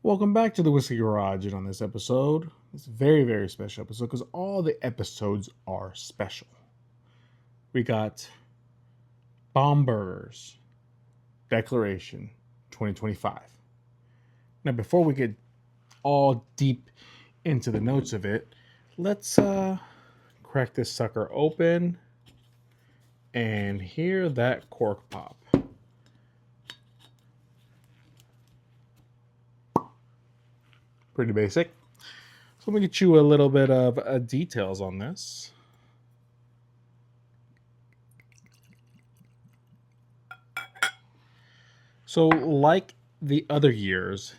Welcome back to the Whiskey Garage. And on this episode, it's a very, very special episode because all the episodes are special. We got Bombergers Deceleration 2025. Now, before we get all deep into the notes of it, let's crack this sucker open and hear that cork pop. Pretty basic. So let me get you a little bit of details on this. So, like the other years,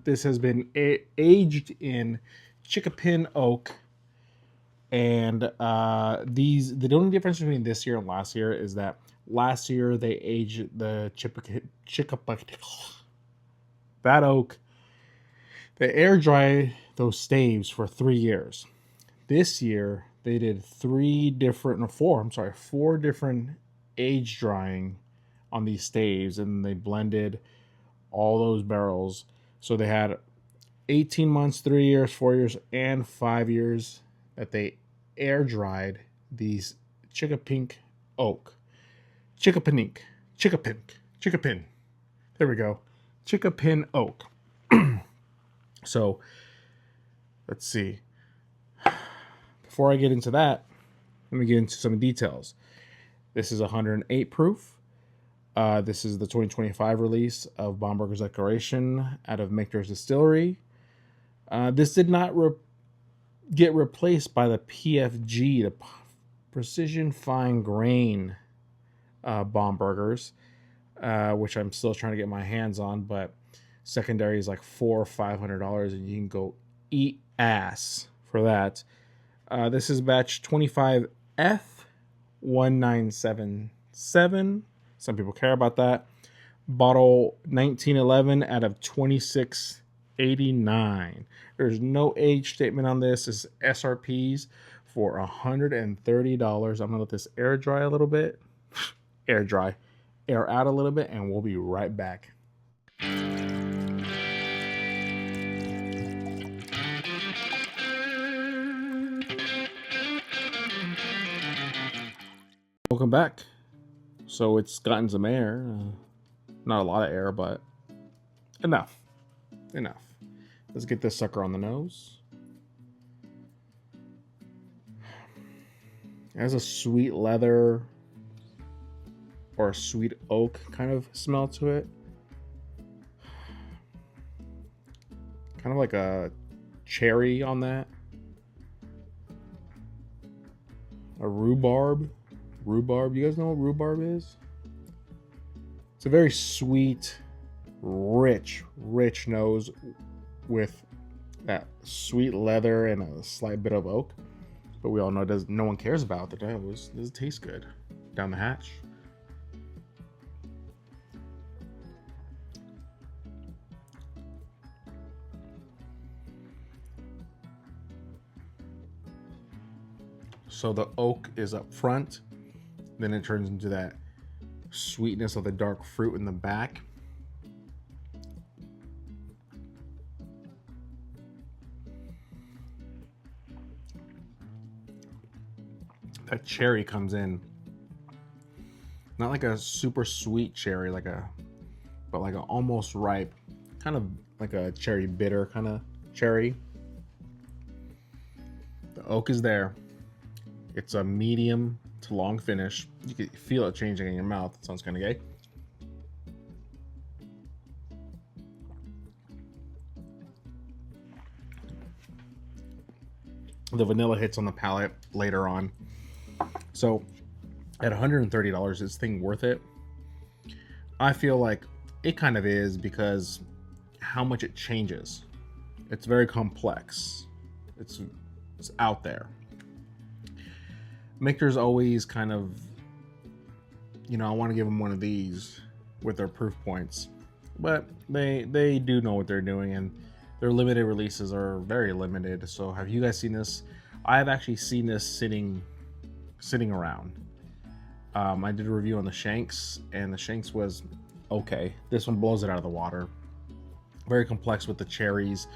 this has been aged in chickapin oak, and the only difference between this year and last year is that last year they aged the that oak. They air dry those staves for 3 years. This year they did four different age drying on these staves, and they blended all those barrels. So they had 18 months, 3 years, 4 years, and 5 years that they air dried these chickapin oak. Chickapin. There we go. Chickapin oak. So let's see. Before I get into that, let me get into some details. This is 108 proof. This is the 2025 release of Bombergers Deceleration out of Bombergers Distillery. This did not get replaced by the PFG, the Precision Fine Grain Bombergers, which I'm still trying to get my hands on, but secondary is like $400 or $500, and you can go eat ass for that. This is batch 25F1977. Some people care about that. Bottle 1911 out of 2689. There's no age statement on this. It's SRPs for $130. I'm gonna let this air dry a little bit. Air out a little bit, and we'll be right back. Welcome back. So it's gotten some air. Not a lot of air, but enough. Let's get this sucker on the nose. It has a sweet leather or a sweet oak kind of smell to it. Kind of like a cherry on that. A rhubarb. You guys know what rhubarb is? It's a very sweet, rich nose with that sweet leather and a slight bit of oak. But we all know no one cares about the nose. Does it taste good? Down the hatch. So the oak is up front. Then it turns into that sweetness of the dark fruit in the back. That cherry comes in. Not like a super sweet cherry, but like a almost ripe, kind of like a cherry bitter kind of cherry. The oak is there. It's a medium to long finish. You can feel it changing in your mouth. It sounds kind of gay. The vanilla hits on the palate later on. So at $130, is this thing worth it? I feel like it kind of is, because how much it changes. It's very complex. It's out there. Michter's always kind of, I want to give them one of these with their proof points, but they do know what they're doing, and their limited releases are very limited. So have you guys seen this? I have actually seen this sitting around. I did a review on the Shanks, and the Shanks was okay. This one blows it out of the water. Very complex with the cherries,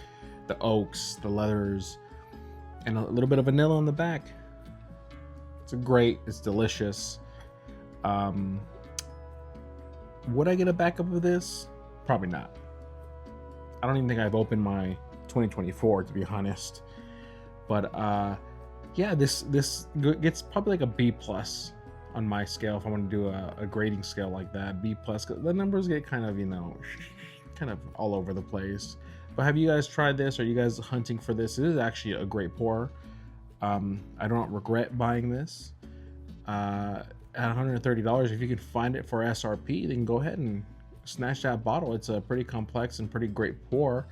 the oaks, the leathers, and a little bit of vanilla on the back. It's delicious. Would I get a backup of this? Probably not. I don't even think I've opened my 2024, to be honest. But yeah, this gets probably like a B plus on my scale if I want to do a grading scale like that. B plus. The numbers get kind of, you know, kind of all over the place. But have you guys tried this? Are you guys hunting for this? It is actually a great pour. I don't regret buying this. At $130, if you can find it for SRP, then go ahead and snatch that bottle. It's a pretty complex and pretty great pour,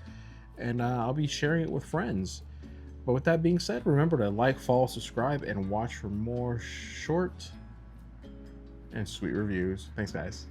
and I'll be sharing it with friends. But with that being said, remember to like, follow, subscribe, and watch for more short and sweet reviews. Thanks, guys.